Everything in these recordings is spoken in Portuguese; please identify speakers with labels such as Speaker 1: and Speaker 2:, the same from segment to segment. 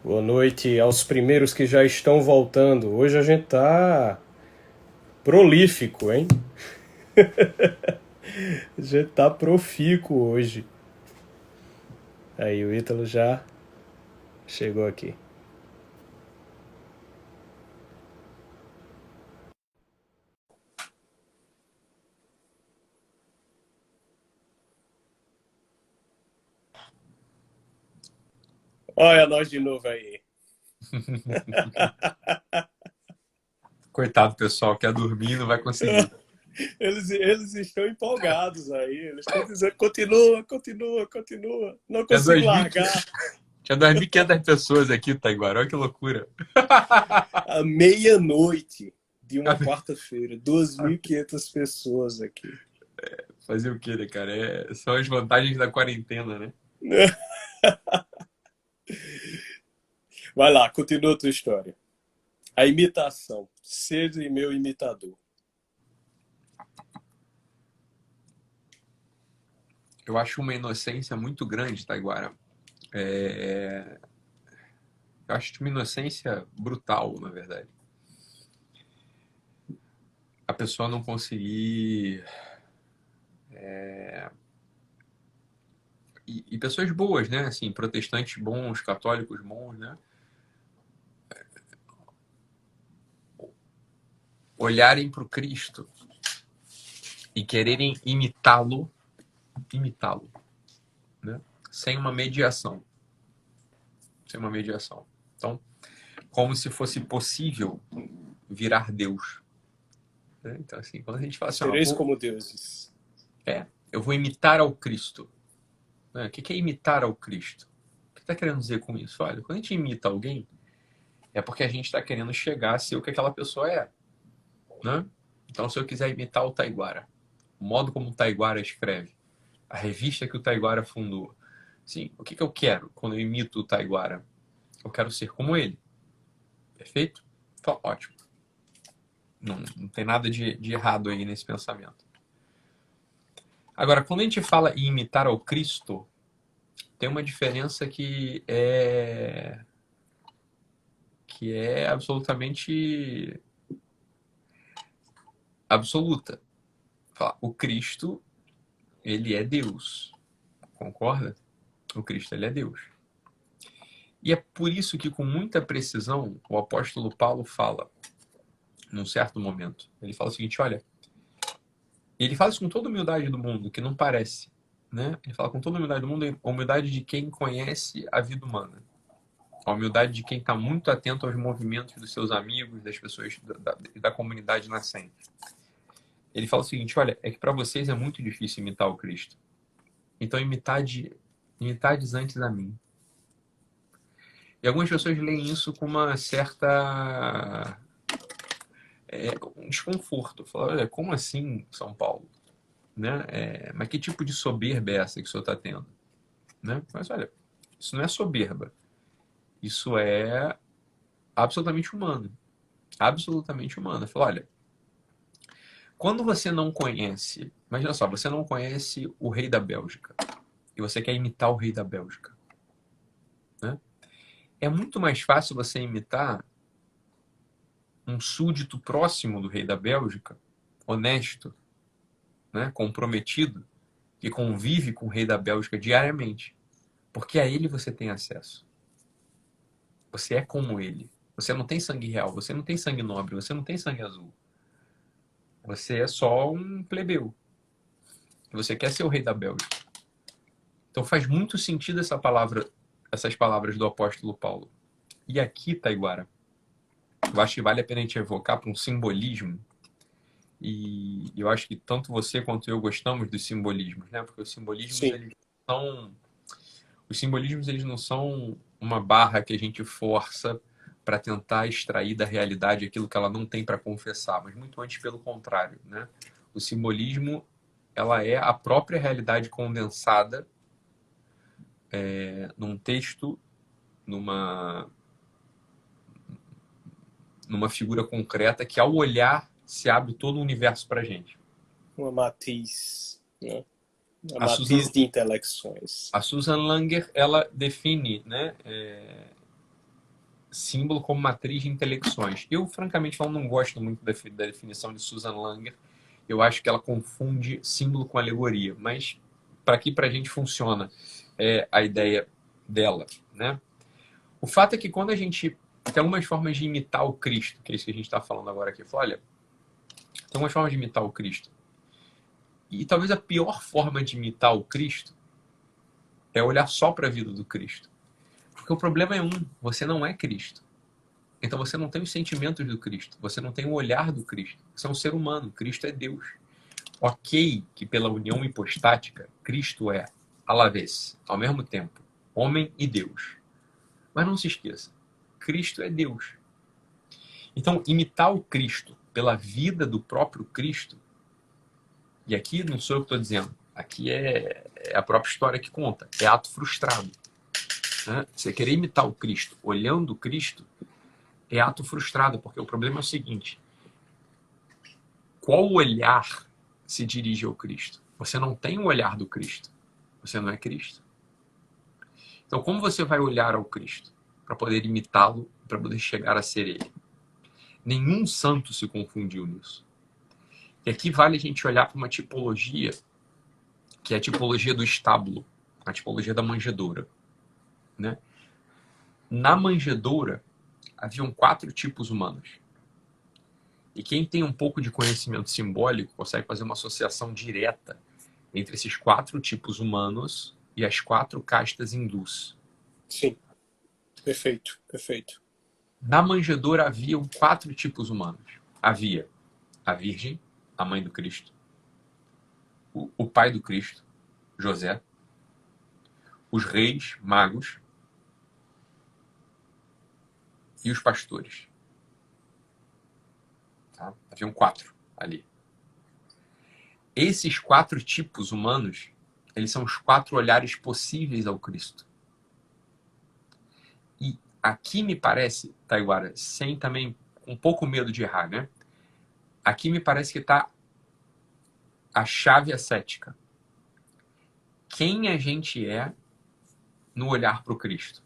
Speaker 1: Boa noite aos primeiros que já estão voltando. Hoje a gente tá prolífico, hein? A gente tá profícuo hoje. Aí o Ítalo já chegou aqui. Olha nós de novo aí.
Speaker 2: Coitado, pessoal, quer dormir e não vai conseguir.
Speaker 1: Eles estão empolgados aí. Eles estão dizendo: continua, continua, continua. Não
Speaker 2: Tinha
Speaker 1: consigo
Speaker 2: 2.500
Speaker 1: largar.
Speaker 2: tinha 2.500 pessoas aqui, Taiguara. Olha que loucura.
Speaker 1: À meia-noite de uma quarta-feira, 2.500 pessoas aqui.
Speaker 2: Fazer o quê, né, cara? São as vantagens da quarentena, né?
Speaker 1: Vai lá, continua a tua história. A imitação. Seja meu imitador.
Speaker 2: Eu acho uma inocência muito grande, Taiguara. É... Eu acho uma inocência brutal, na verdade. A pessoa não conseguir. E pessoas boas, né? Assim, protestantes bons, católicos bons, né? Olharem para o Cristo e quererem imitá-lo, né? Sem uma mediação. Sem uma mediação. Então, como se fosse possível virar Deus, né? Então, assim, quando a gente fala assim, ó,
Speaker 1: Sereis como deuses.
Speaker 2: eu vou imitar ao Cristo, né? O que é imitar ao Cristo? O que está querendo dizer com isso? Olha, quando a gente imita alguém, é porque a gente está querendo chegar a ser o que aquela pessoa é, né? Então, se eu quiser imitar o Taiguara, o modo como o Taiguara escreve, a revista que o Taiguara fundou, sim, o que eu quero quando eu imito o Taiguara? Eu quero ser como ele, perfeito? Então, ótimo. Não tem nada de errado aí nesse pensamento. Agora, quando a gente fala em imitar ao Cristo, tem uma diferença que é absolutamente absoluta. O Cristo, ele é Deus, concorda? O Cristo, ele é Deus. E é por isso que, com muita precisão, o apóstolo Paulo fala, num certo momento, ele fala o seguinte, olha, ele fala isso com toda a humildade do mundo, que não parece, né? Ele fala com toda a humildade do mundo, a humildade de quem conhece a vida humana. A humildade de quem está muito atento aos movimentos dos seus amigos, das pessoas da comunidade nascente. Ele fala o seguinte, olha, é que para vocês é muito difícil imitar o Cristo. Então imitades antes a mim. E algumas pessoas leem isso com uma certa um desconforto. Falam, olha, como assim São Paulo? Né? Mas que tipo de soberba é essa que o senhor está tendo? Né? Mas olha, isso não é soberba. Isso é absolutamente humano. Absolutamente humano. Fala, olha, quando você não conhece, imagina só, você não conhece o rei da Bélgica e você quer imitar o rei da Bélgica, né? É muito mais fácil você imitar um súdito próximo do rei da Bélgica, honesto, né, comprometido, que convive com o rei da Bélgica diariamente, porque a ele você tem acesso. Você é como ele. Você não tem sangue real, você não tem sangue nobre, você não tem sangue azul. Você é só um plebeu. Você quer ser o rei da Bélgica. Então faz muito sentido essas palavras do apóstolo Paulo. E aqui, Taiguara, eu acho que vale a pena a gente evocar para um simbolismo. E eu acho que tanto você quanto eu gostamos dos simbolismos, né? Porque
Speaker 1: Sim.
Speaker 2: os simbolismos eles não são uma barra que a gente força para tentar extrair da realidade aquilo que ela não tem para confessar, mas muito antes pelo contrário, né? O simbolismo ela é a própria realidade condensada num texto, numa numa figura concreta que, ao olhar, se abre todo o universo para a gente.
Speaker 1: Uma matiz, né? Uma
Speaker 2: A
Speaker 1: matiz
Speaker 2: Susan,
Speaker 1: de intelecções.
Speaker 2: a Susan Langer, ela define, né, símbolo como matriz de intelecções. Eu, francamente falando, não gosto muito da definição de Susan Langer. Eu acho que ela confunde símbolo com alegoria, mas para aqui para a gente funciona a ideia dela, né? O fato é que quando a gente tem algumas formas de imitar o Cristo, que é isso que a gente está falando agora aqui, olha, tem algumas formas de imitar o Cristo. E talvez a pior forma de imitar o Cristo é olhar só para a vida do Cristo. Porque o problema é você não é Cristo. Então você não tem os sentimentos do Cristo, você não tem o olhar do Cristo. Você é um ser humano, Cristo é Deus. Ok que pela união hipostática, Cristo é, à la vez, ao mesmo tempo, homem e Deus. Mas não se esqueça, Cristo é Deus. Então, imitar o Cristo pela vida do próprio Cristo, e aqui não sou eu que estou dizendo, aqui é a própria história que conta, é ato frustrado. Né? Você querer imitar o Cristo olhando o Cristo é ato frustrado, porque o problema é o seguinte: qual olhar se dirige ao Cristo? Você não tem o olhar do Cristo, você não é Cristo. Então, como você vai olhar ao Cristo para poder imitá-lo, para poder chegar a ser ele? Nenhum santo se confundiu nisso. E aqui vale a gente olhar para uma tipologia, que é a tipologia do estábulo, a tipologia da manjedoura. Né? Na manjedoura, haviam 4 tipos humanos. E quem tem um pouco de conhecimento simbólico consegue fazer uma associação direta entre esses 4 tipos humanos e as 4 castas hindus.
Speaker 1: Sim, perfeito, perfeito.
Speaker 2: Na manjedoura haviam 4 tipos humanos. Havia a Virgem, a mãe do Cristo, o pai do Cristo, José, os reis, magos e os pastores. Tá? Haviam 4 ali. Esses 4 tipos humanos, eles são os 4 olhares possíveis ao Cristo. E aqui me parece, Taiguara, sem também um pouco medo de errar, né? Aqui me parece que está a chave ascética. Quem a gente é no olhar para o Cristo?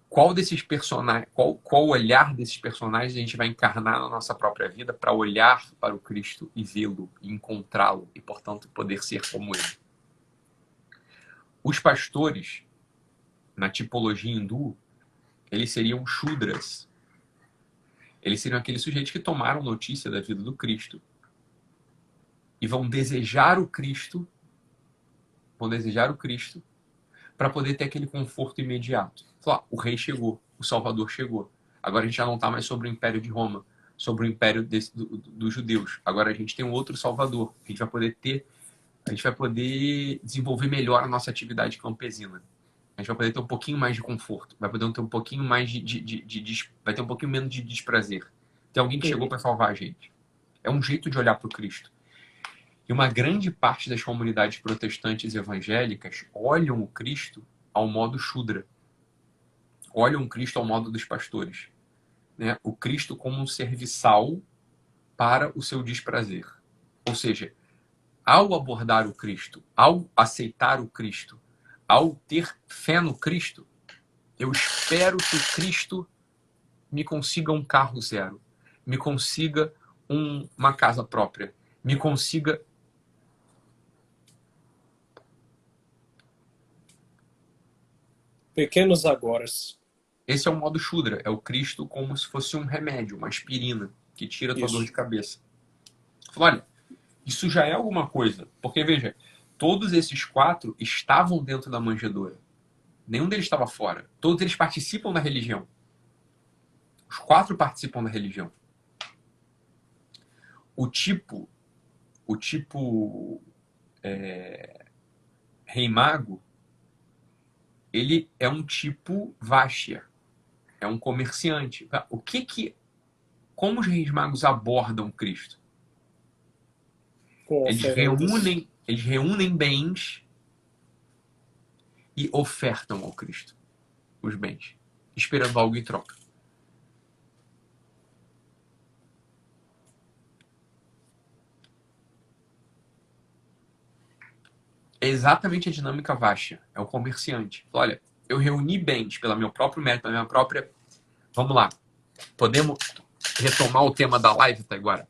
Speaker 2: Qual desses personagens, qual olhar desses personagens a gente vai encarnar na nossa própria vida para olhar para o Cristo e vê-lo, e encontrá-lo e, portanto, poder ser como ele? Os pastores, na tipologia hindu, eles seriam Shudras. Eles seriam aqueles sujeitos que tomaram notícia da vida do Cristo e vão desejar o Cristo para poder ter aquele conforto imediato. Falar, o rei chegou, o Salvador chegou. Agora a gente já não está mais sobre o Império de Roma, sobre o Império dos judeus. Agora a gente tem um outro Salvador. A gente vai poder desenvolver melhor a nossa atividade campesina. A gente vai poder ter um pouquinho mais de conforto, vai poder ter um pouquinho mais vai ter um pouquinho menos de desprazer. Tem alguém que chegou para salvar a gente. É um jeito de olhar para o Cristo. E uma grande parte das comunidades protestantes evangélicas olham o Cristo ao modo Shudra. Olham o Cristo ao modo dos pastores. Né? O Cristo como um serviçal para o seu desprazer. Ou seja, ao abordar o Cristo, ao aceitar o Cristo, ao ter fé no Cristo, eu espero que o Cristo me consiga um carro zero, me consiga uma casa própria, me consiga...
Speaker 1: Pequenos agoras.
Speaker 2: Esse é o modo Shudra, é o Cristo como se fosse um remédio, uma aspirina, que tira a tua dor de cabeça. Olha, isso já é alguma coisa, porque veja, todos esses 4 estavam dentro da manjedoura. Nenhum deles estava fora. Todos eles participam da religião. Os 4 participam da religião. O tipo rei mago, ele é um tipo Váshya, é um comerciante. Como os reis magos abordam Cristo?
Speaker 1: Com oferendas.
Speaker 2: Eles reúnem bens e ofertam ao Cristo os bens, esperando algo em troca. É exatamente a dinâmica Váshya. É o comerciante. Olha, eu reuni bens pelo meu próprio mérito, pela minha própria... Vamos lá. Podemos retomar o tema da live, Taiguara?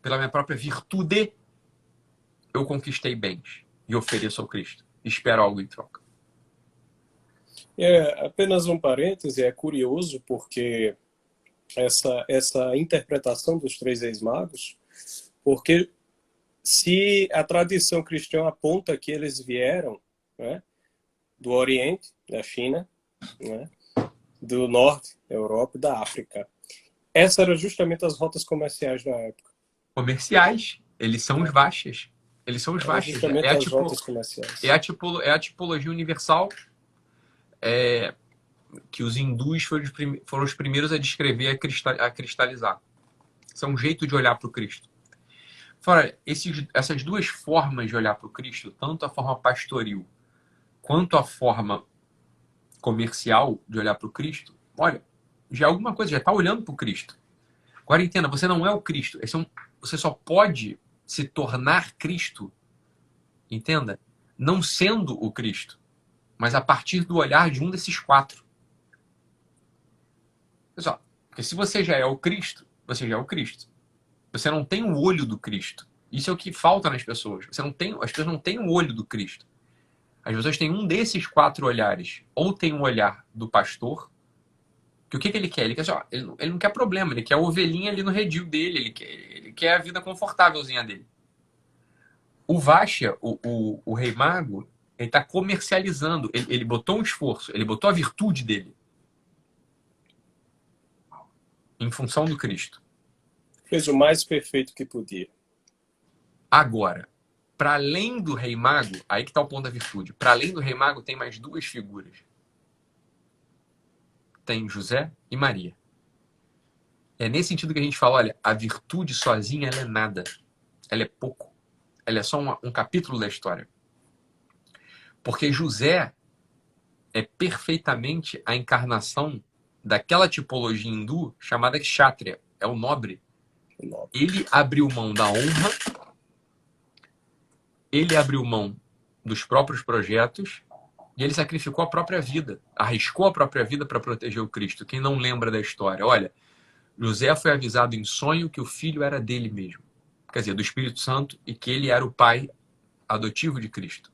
Speaker 2: Pela minha própria virtude, eu conquistei bens e ofereço ao Cristo. Espero algo em troca.
Speaker 1: Apenas um parêntese, é curioso porque essa interpretação dos três ex-magos, porque se a tradição cristã aponta que eles vieram, né, do Oriente, da China, né, do Norte, da Europa e da África. Essas eram justamente as rotas comerciais da época.
Speaker 2: Comerciais, eles são os Vaxas. Eles são os
Speaker 1: Eram
Speaker 2: Vaxas.
Speaker 1: justamente as rotas comerciais.
Speaker 2: É a tipologia universal que os hindus foram os primeiros a descrever, a cristalizar. Isso é um jeito de olhar para o Cristo. Fora, essas duas formas de olhar para o Cristo, tanto a forma pastoril quanto a forma comercial de olhar para o Cristo, olha, já é alguma coisa, já está olhando para o Cristo. Agora entenda, você não é o Cristo. Você só pode se tornar Cristo, entenda, não sendo o Cristo, mas a partir do olhar de um desses quatro. Pessoal, porque se você já é o Cristo, você já é o Cristo. Você não tem o olho do Cristo. Isso é o que falta nas pessoas. As pessoas não têm o olho do Cristo. As pessoas têm um desses quatro olhares. Ou tem um olhar do pastor, que o que ele quer? Ele quer só, ele não quer problema, ele quer a ovelhinha ali no redil dele, ele quer a vida confortávelzinha dele. O Vaxia, o rei mago, ele está comercializando, ele botou um esforço, ele botou a virtude dele em função do Cristo.
Speaker 1: Fez o mais perfeito que podia.
Speaker 2: Agora, para além do rei mago, aí que está o ponto da virtude, para além do rei mago tem mais duas figuras. Tem José e Maria. É nesse sentido que a gente fala, olha, a virtude sozinha ela é nada, ela é pouco, ela é só um capítulo da história. Porque José é perfeitamente a encarnação daquela tipologia hindu chamada kshatriya, é o nobre. Ele abriu mão da honra, ele abriu mão dos próprios projetos e ele sacrificou a própria vida, arriscou a própria vida para proteger o Cristo. Quem não lembra da história, olha, José foi avisado em sonho que o filho era dele mesmo, quer dizer, do Espírito Santo, e que ele era o pai adotivo de Cristo,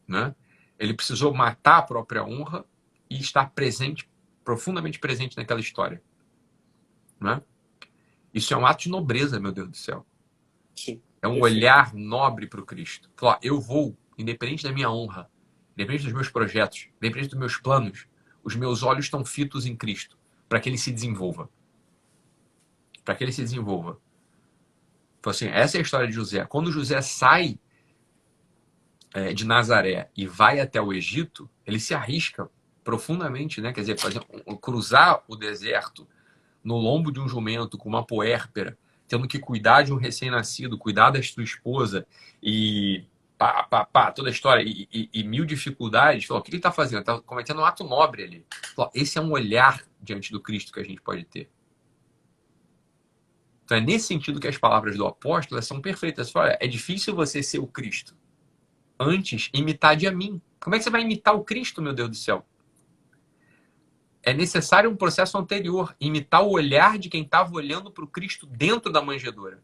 Speaker 2: né? Ele precisou matar a própria honra e estar presente, profundamente presente naquela história, né? Isso é um ato de nobreza, meu Deus do céu.
Speaker 1: Sim,
Speaker 2: é um olhar nobre para o Cristo. Falar, eu vou, independente da minha honra, independente dos meus projetos, independente dos meus planos, os meus olhos estão fitos em Cristo, para que ele se desenvolva. Para que ele se desenvolva. Então, assim, essa é a história de José. Quando José sai de Nazaré e vai até o Egito, ele se arrisca profundamente, né? Quer dizer, cruzar o deserto no lombo de um jumento com uma puérpera, tendo que cuidar de um recém-nascido, cuidar da sua esposa e toda a história e mil dificuldades. Falou, o que ele está fazendo? Está cometendo um ato nobre ali. Falou, esse é um olhar diante do Cristo que a gente pode ter. Então é nesse sentido que as palavras do apóstolo são perfeitas. Fala, é difícil você ser o Cristo. Antes, imitade a mim. Como é que você vai imitar o Cristo, meu Deus do céu? É necessário um processo anterior, imitar o olhar de quem estava olhando para o Cristo dentro da manjedoura.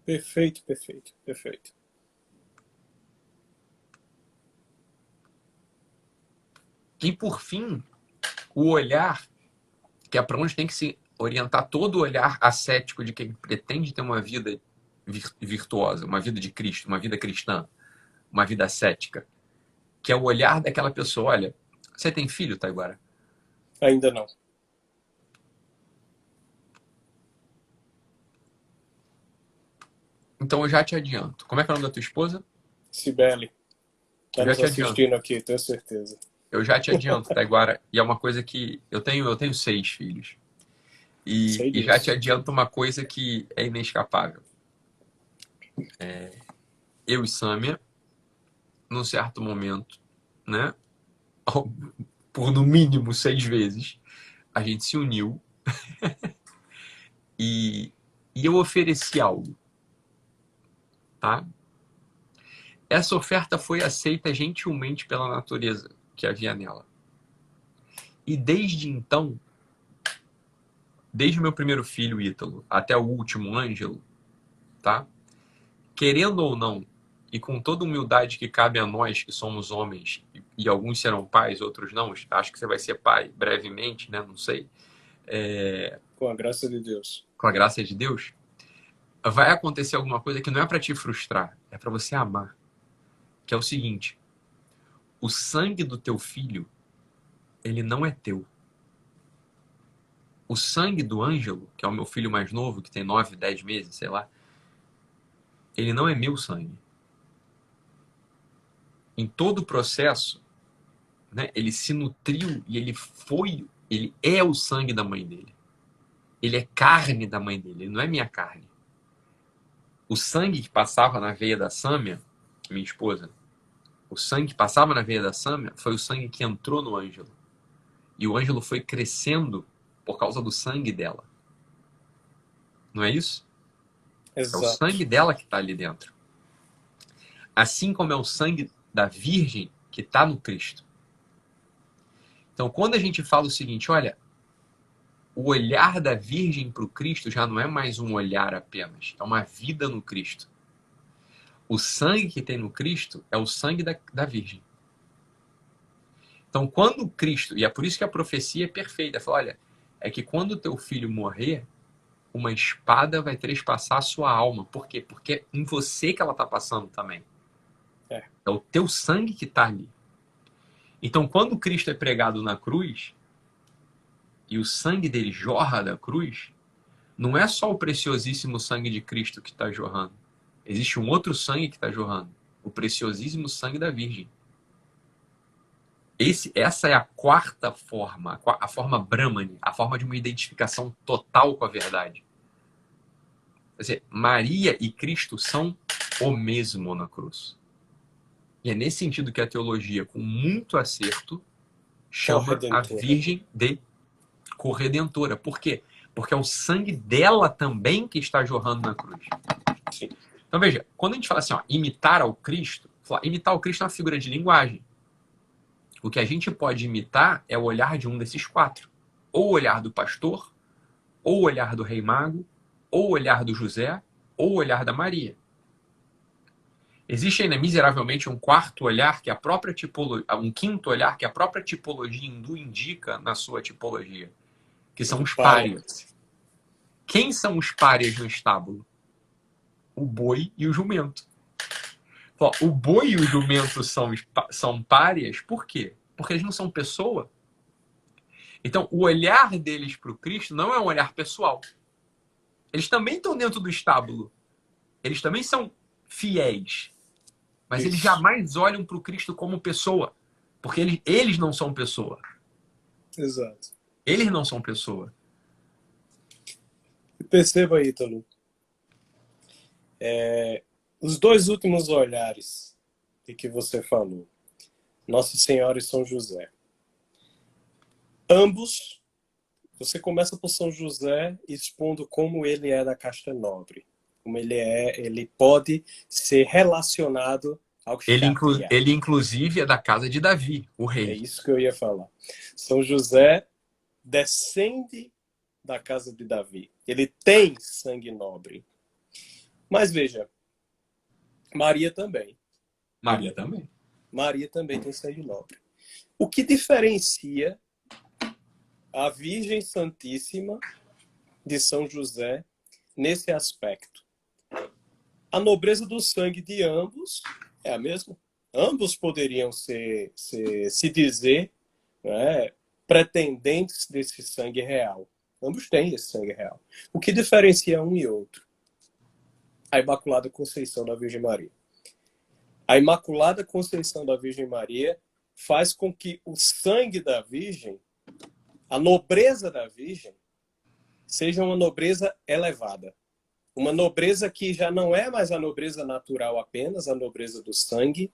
Speaker 1: Perfeito, perfeito, perfeito.
Speaker 2: E, por fim, o olhar, que é para onde tem que se orientar todo o olhar ascético de quem pretende ter uma vida virtuosa, uma vida de Cristo, uma vida cristã, uma vida ascética, que é o olhar daquela pessoa. Olha, você tem filho, Taiguara?
Speaker 1: Ainda não.
Speaker 2: Então eu já te adianto. Como é que é o nome da tua esposa?
Speaker 1: Cibele. Está nos assistindo aqui, tenho certeza.
Speaker 2: Eu já te adianto, Taiguara, e é uma coisa que eu tenho 6 filhos. E já te adianto uma coisa que é inescapável. Eu e Sâmia, num certo momento, né, por no mínimo 6 vezes, a gente se uniu e eu ofereci algo, tá? essa oferta foi aceita gentilmente pela natureza que havia nela. E desde então, desde o meu primeiro filho, Ítalo, até o último, Ângelo, tá? Querendo ou não, e com toda humildade que cabe a nós que somos homens, e alguns serão pais, outros não, acho que você vai ser pai brevemente, né? Não sei.
Speaker 1: Com a graça de Deus.
Speaker 2: Com a graça de Deus, vai acontecer alguma coisa que não é para te frustrar, é para você amar. Que é o seguinte: o sangue do teu filho, ele não é teu. O sangue do Ângelo, que é o meu filho mais novo, que tem 9, 10 meses, sei lá, ele não é meu sangue. Em todo o processo, né, ele se nutriu e ele é o sangue da mãe dele. Ele é carne da mãe dele, ele não é minha carne. O sangue que passava na veia da Sâmia, minha esposa, o sangue que passava na veia da Sâmia foi o sangue que entrou no Ângelo. E o Ângelo foi crescendo por causa do sangue dela. Não é isso?
Speaker 1: Exato.
Speaker 2: É o sangue dela que está ali dentro. Assim como é o sangue da Virgem que está no Cristo. Então, quando a gente fala o seguinte, olha, o olhar da Virgem para o Cristo já não é mais um olhar apenas, é uma vida no Cristo. O sangue que tem no Cristo é o sangue da Virgem. Então, quando o Cristo, e é por isso que a profecia é perfeita, fala, olha, é que quando o teu filho morrer, uma espada vai trespassar a sua alma. Por quê? Porque é em você que ela está passando também. É o teu sangue que está ali. Então, quando Cristo é pregado na cruz, e o sangue dele jorra da cruz, não é só o preciosíssimo sangue de Cristo que está jorrando. Existe um outro sangue que está jorrando. O preciosíssimo sangue da Virgem. Essa é a quarta forma, a forma Brahmani, a forma de uma identificação total com a verdade. Quer dizer, Maria e Cristo são o mesmo na cruz. E é nesse sentido que a teologia, com muito acerto, chama a Virgem de corredentora. Por quê? Porque é o sangue dela também que está jorrando na cruz. Sim. Então veja, quando a gente fala assim, ó, imitar ao Cristo, imitar o Cristo é uma figura de linguagem. O que a gente pode imitar é o olhar de um desses quatro. Ou o olhar do pastor, ou o olhar do rei mago, ou o olhar do José, ou o olhar da Maria. Existe ainda miseravelmente um quarto olhar que a própria tipologia, um quinto olhar que a própria tipologia hindu indica na sua tipologia, que são os párias. Quem são os párias no estábulo? O boi e o jumento. O boi e o jumento são párias, por quê? Porque eles não são pessoa. Então, o olhar deles para o Cristo não é um olhar pessoal. Eles também estão dentro do estábulo. Eles também são fiéis. Mas eles jamais olham para o Cristo como pessoa. Porque eles não são pessoa.
Speaker 1: Exato.
Speaker 2: Eles não são pessoa.
Speaker 1: E perceba, Ítalo, os dois últimos olhares de que você falou, Nossa Senhora e São José. Ambos, você começa por São José expondo como ele é da casta nobre. Como ele pode ser relacionado ao Kshatriya.
Speaker 2: Ele inclusive é da casa de Davi, o rei.
Speaker 1: É isso que eu ia falar. São José descende da casa de Davi. Ele tem sangue nobre. Mas veja, Maria também.
Speaker 2: Maria também.
Speaker 1: Maria também tem sangue nobre. O que diferencia a Virgem Santíssima de São José nesse aspecto? A nobreza do sangue de ambos é a mesma. Ambos poderiam se dizer, né, pretendentes desse sangue real. Ambos têm esse sangue real. O que diferencia um e outro? A Imaculada Conceição da Virgem Maria. A Imaculada Conceição da Virgem Maria faz com que o sangue da Virgem, a nobreza da Virgem, seja uma nobreza elevada. Uma nobreza que já não é mais a nobreza natural apenas, a nobreza do sangue,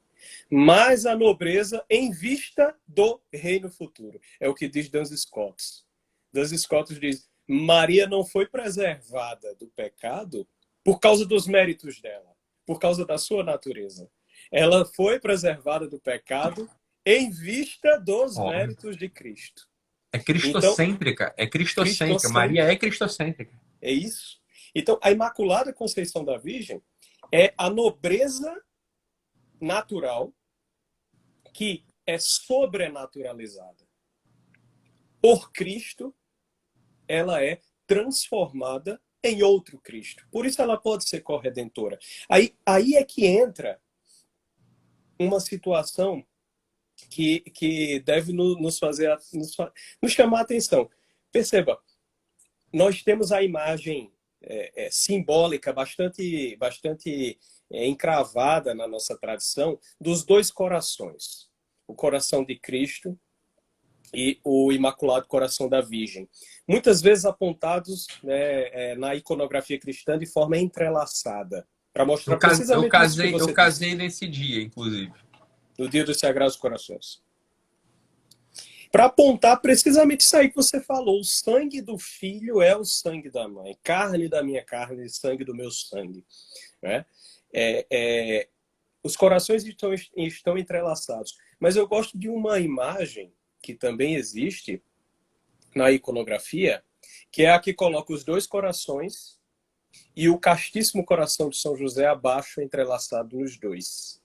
Speaker 1: mas a nobreza em vista do reino futuro. É o que diz Duns Scotus. Duns Scotus diz, Maria não foi preservada do pecado por causa dos méritos dela, por causa da sua natureza. Ela foi preservada do pecado em vista dos
Speaker 2: Ó,
Speaker 1: méritos de Cristo.
Speaker 2: é
Speaker 1: Então,
Speaker 2: cristocêntrica. É cristocêntrica. Maria
Speaker 1: cristocêntrica,
Speaker 2: é cristocêntrica.
Speaker 1: é isso. Então, a Imaculada Conceição da Virgem é a nobreza natural que é sobrenaturalizada. Por Cristo, ela é transformada em outro Cristo. Por isso ela pode ser corredentora. Aí é que entra uma situação que deve nos fazer nos chamar a atenção. Perceba, nós temos a imagem simbólica bastante encravada na nossa tradição dos dois corações. O coração de Cristo e o Imaculado Coração da Virgem. Muitas vezes apontados, né, na iconografia cristã de forma entrelaçada, para mostrar precisamente isso que
Speaker 2: Eu
Speaker 1: você disse,
Speaker 2: casei nesse dia, inclusive.
Speaker 1: no Dia dos Sagrados Corações. Para apontar precisamente isso aí que você falou. O sangue do filho é o sangue da mãe. Carne da minha carne e sangue do meu sangue. Né? Os corações estão entrelaçados. Mas eu gosto de uma imagem que também existe na iconografia, que é a que coloca os dois corações e o castíssimo coração de São José abaixo, entrelaçado nos dois.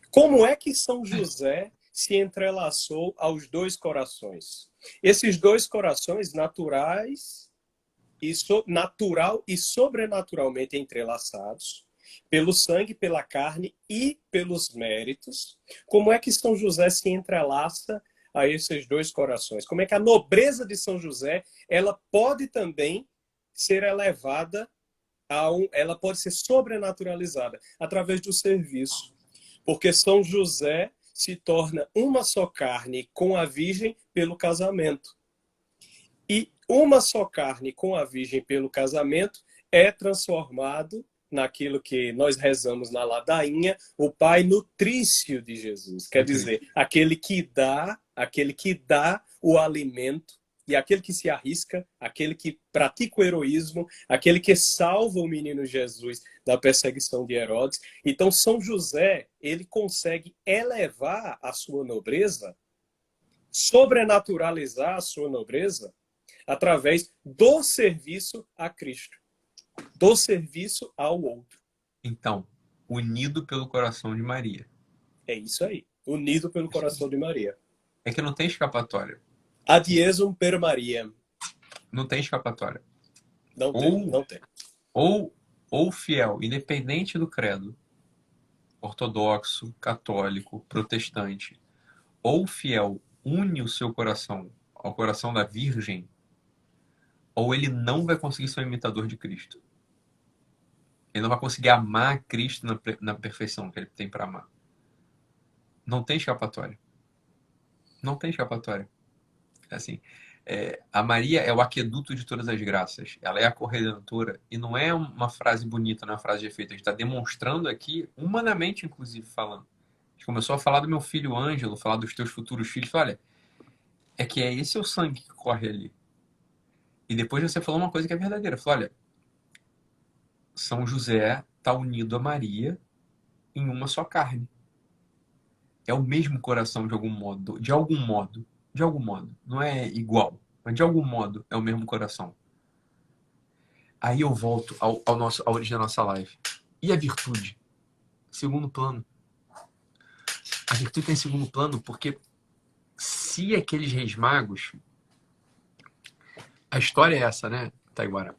Speaker 1: Como é que São José se entrelaçou aos dois corações? Esses dois corações naturais natural e sobrenaturalmente entrelaçados pelo sangue, pela carne e pelos méritos. Como é que São José se entrelaça a esses dois corações? Como é que a nobreza de São José ela pode também ser elevada ela pode ser sobrenaturalizada através do serviço? Porque São José se torna uma só carne com a Virgem pelo casamento. E uma só carne com a Virgem pelo casamento é transformado naquilo que nós rezamos na ladainha, o Pai nutrício de Jesus. Quer dizer, aquele que dá o alimento e aquele que se arrisca, aquele que pratica o heroísmo, aquele que salva o menino Jesus da perseguição de Herodes. Então, São José, ele consegue elevar a sua nobreza, sobrenaturalizar a sua nobreza, através do serviço a Cristo, do serviço ao outro.
Speaker 2: Então, unido pelo coração de Maria.
Speaker 1: É isso aí, unido pelo coração de Maria.
Speaker 2: É que não tem escapatória.
Speaker 1: Ad Iesum per Maria.
Speaker 2: Não tem escapatória.
Speaker 1: Não tem, não tem.
Speaker 2: Ou fiel, independente do credo, ortodoxo, católico, protestante, ou fiel une o seu coração ao coração da Virgem, ou ele não vai conseguir ser um imitador de Cristo. Ele não vai conseguir amar Cristo na perfeição que ele tem para amar. Não tem escapatória. Não tem escapatória. Assim, a Maria é o aqueduto de todas as graças. Ela é a corredentora. E não é uma frase bonita, não é uma frase de efeito. A gente está demonstrando aqui, humanamente, inclusive, falando. A gente começou a falar do meu filho Ângelo, falar dos teus futuros filhos. Olha, é que é esse o sangue que corre ali. E depois você falou uma coisa que é verdadeira. Falou, olha, São José está unido a Maria em uma só carne. É o mesmo coração de algum modo. De algum modo. De algum modo. Não é igual. Mas de algum modo é o mesmo coração. Aí eu volto à origem da nossa live. E a virtude? Segundo plano. A virtude tem segundo plano porque se aqueles reis magos... A história é essa, né, Taiguara?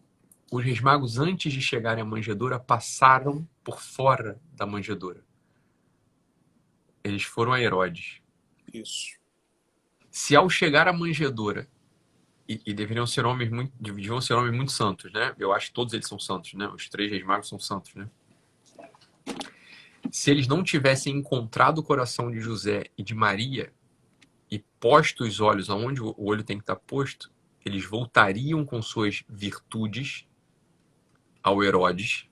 Speaker 2: Os reis magos, antes de chegarem à manjedoura, passaram por fora da manjedoura. Eles foram a Herodes.
Speaker 1: Isso.
Speaker 2: Se ao chegar à manjedoura, e deviam ser homens muito santos, né? Eu acho que todos eles são santos, né? Os 3 reis magos são santos, né? Se eles não tivessem encontrado o coração de José e de Maria e posto os olhos aonde o olho tem que estar posto, eles voltariam com suas virtudes ao Herodes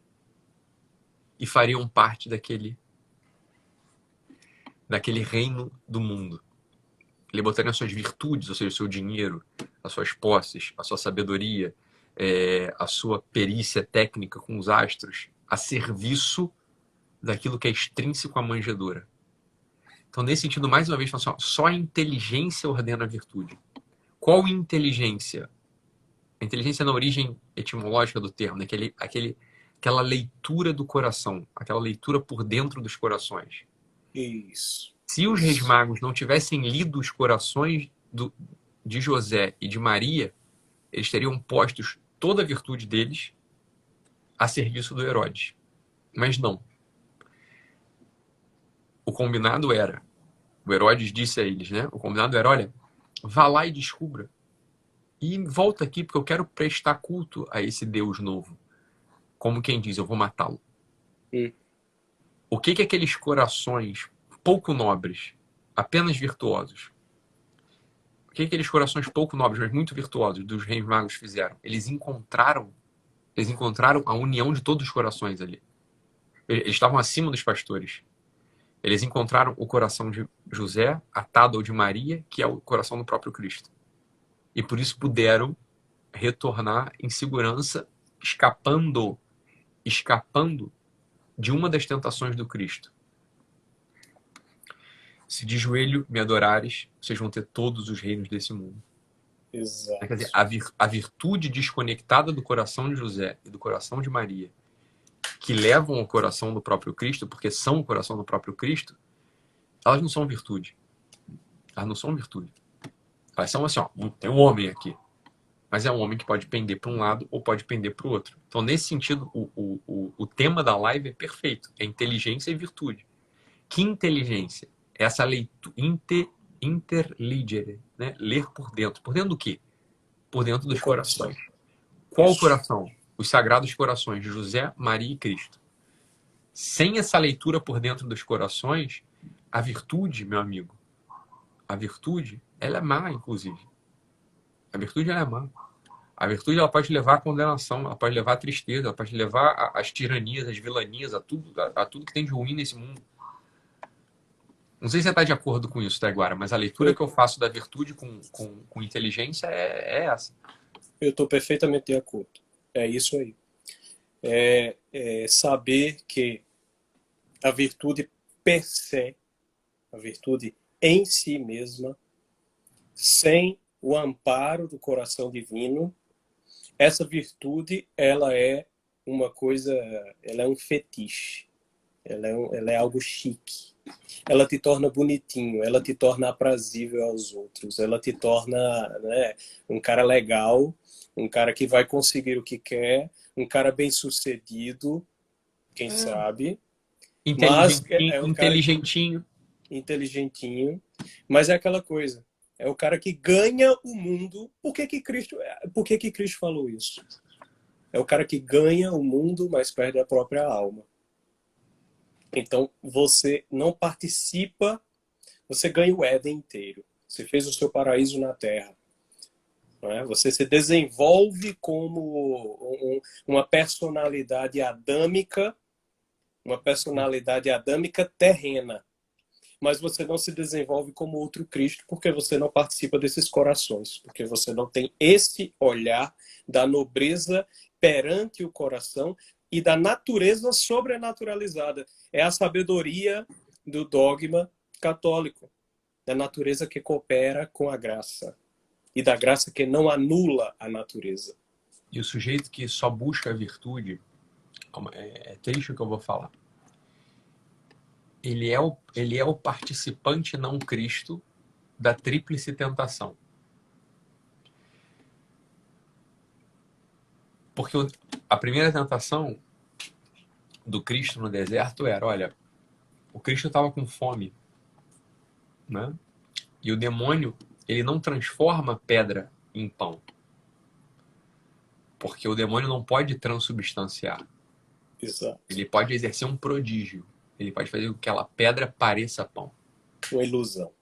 Speaker 2: e fariam parte daquele reino do mundo. Ele botaria as suas virtudes, ou seja, o seu dinheiro, as suas posses, a sua sabedoria, a sua perícia técnica com os astros, a serviço daquilo que é extrínseco à manjedoura. Então, nesse sentido, mais uma vez, assim, ó, só a inteligência ordena a virtude. Qual inteligência? A inteligência na origem etimológica do termo, né? Aquela leitura do coração, aquela leitura por dentro dos corações.
Speaker 1: Isso.
Speaker 2: Se os reis magos não tivessem lido os corações de José e de Maria, eles teriam postos toda a virtude deles a serviço do Herodes. Mas não. O combinado era, o Herodes disse a eles, né? O combinado era, olha, vá lá e descubra. E volta aqui, porque eu quero prestar culto a esse Deus novo. Como quem diz, eu vou matá-lo. O que aqueles corações pouco nobres, apenas virtuosos, o que aqueles corações pouco nobres, mas muito virtuosos dos reis magos fizeram? Eles encontraram a união de todos os corações ali. Eles estavam acima dos pastores. Eles encontraram o coração de José, atado ao de Maria, que é o coração do próprio Cristo. E por isso puderam retornar em segurança, escapando de uma das tentações do Cristo. Se de joelho me adorares, vocês vão ter todos os reinos desse mundo.
Speaker 1: Exato.
Speaker 2: Quer dizer, a virtude desconectada do coração de José e do coração de Maria, que levam ao coração do próprio Cristo, porque são o coração do próprio Cristo, elas não são virtude. Elas não são virtude. Elas são assim, ó, tem um homem aqui. Mas é um homem que pode pender para um lado ou pode pender para o outro. Então, nesse sentido, o tema da live é perfeito. É inteligência e virtude. Que inteligência? Essa leitura, interligere, né? Ler por dentro. Por dentro do quê? Por dentro dos corações. Qual o coração? Os sagrados corações de José, Maria e Cristo. Sem essa leitura por dentro dos corações, a virtude, meu amigo, a virtude, ela é má, inclusive. A virtude, ela é má. A virtude, ela pode levar à condenação, ela pode levar à tristeza, ela pode levar às tiranias, às vilanias, a tudo que tem de ruim nesse mundo. Não sei se você está de acordo com isso, Taiguara, mas a leitura que eu faço da virtude com inteligência é essa.
Speaker 1: Eu estou perfeitamente de acordo. É isso aí. É saber que a virtude per se, a virtude em si mesma, sem o amparo do coração divino, essa virtude, ela é uma coisa, ela é um fetiche, ela é algo chique. Ela te torna bonitinho, ela te torna aprazível aos outros, ela te torna, né, um cara legal, um cara que vai conseguir o que quer, um cara bem-sucedido, quem sabe. Mas é um cara inteligentinho, mas é aquela coisa. É o cara que ganha o mundo. Por que Cristo falou isso? É o cara que ganha o mundo, mas perde a própria alma. Então, você não participa, você ganha o Éden inteiro. Você fez o seu paraíso na Terra. Não é? Você se desenvolve como uma personalidade adâmica terrena. Mas você não se desenvolve como outro Cristo porque você não participa desses corações, porque você não tem esse olhar da nobreza perante o coração e da natureza sobrenaturalizada. É a sabedoria do dogma católico, da natureza que coopera com a graça e da graça que não anula a natureza.
Speaker 2: E o sujeito que só busca a virtude, é triste o que eu vou falar, ele é o participante não Cristo da tríplice tentação. Porque a primeira tentação do Cristo no deserto era, olha, o Cristo estava com fome, né? E o demônio, ele não transforma pedra em pão. Porque o demônio não pode transubstanciar.
Speaker 1: Exato.
Speaker 2: Ele pode exercer um prodígio. Ele pode fazer com que aquela pedra pareça pão.
Speaker 1: Uma ilusão.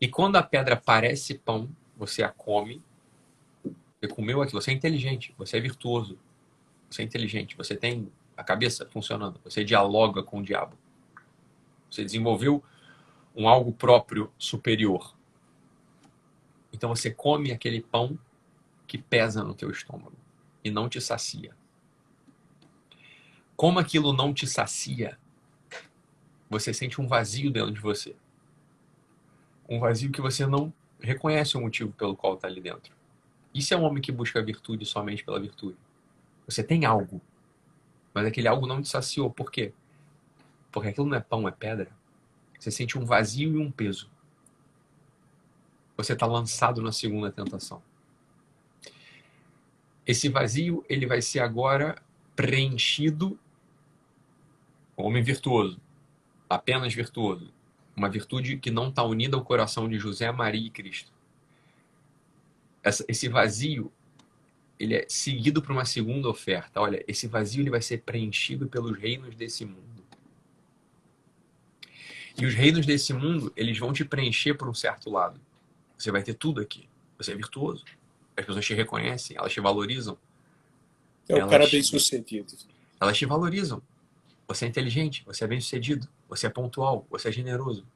Speaker 2: E quando a pedra parece pão, você a come. Você comeu aquilo. Você é inteligente. Você é virtuoso. Você é inteligente. Você tem a cabeça funcionando. Você dialoga com o diabo. Você desenvolveu um algo próprio superior. Então você come aquele pão que pesa no teu estômago e não te sacia. Como aquilo não te sacia, você sente um vazio dentro de você. Um vazio que você não reconhece o motivo pelo qual está ali dentro. Isso é um homem que busca a virtude somente pela virtude. Você tem algo, mas aquele algo não te saciou. Por quê? Porque aquilo não é pão, é pedra. Você sente um vazio e um peso. Você está lançado na segunda tentação. Esse vazio, ele vai ser agora preenchido com o homem virtuoso, apenas virtuoso. Uma virtude que não está unida ao coração de José, Maria e Cristo. Esse vazio, ele é seguido por uma segunda oferta. Olha, esse vazio ele vai ser preenchido pelos reinos desse mundo. E os reinos desse mundo, eles vão te preencher por um certo lado. Você vai ter tudo aqui. Você é virtuoso. As pessoas te reconhecem, elas te valorizam.
Speaker 1: É o cara bem-sucedido.
Speaker 2: Elas te valorizam. Você é inteligente, você é bem-sucedido, você é pontual, você é generoso.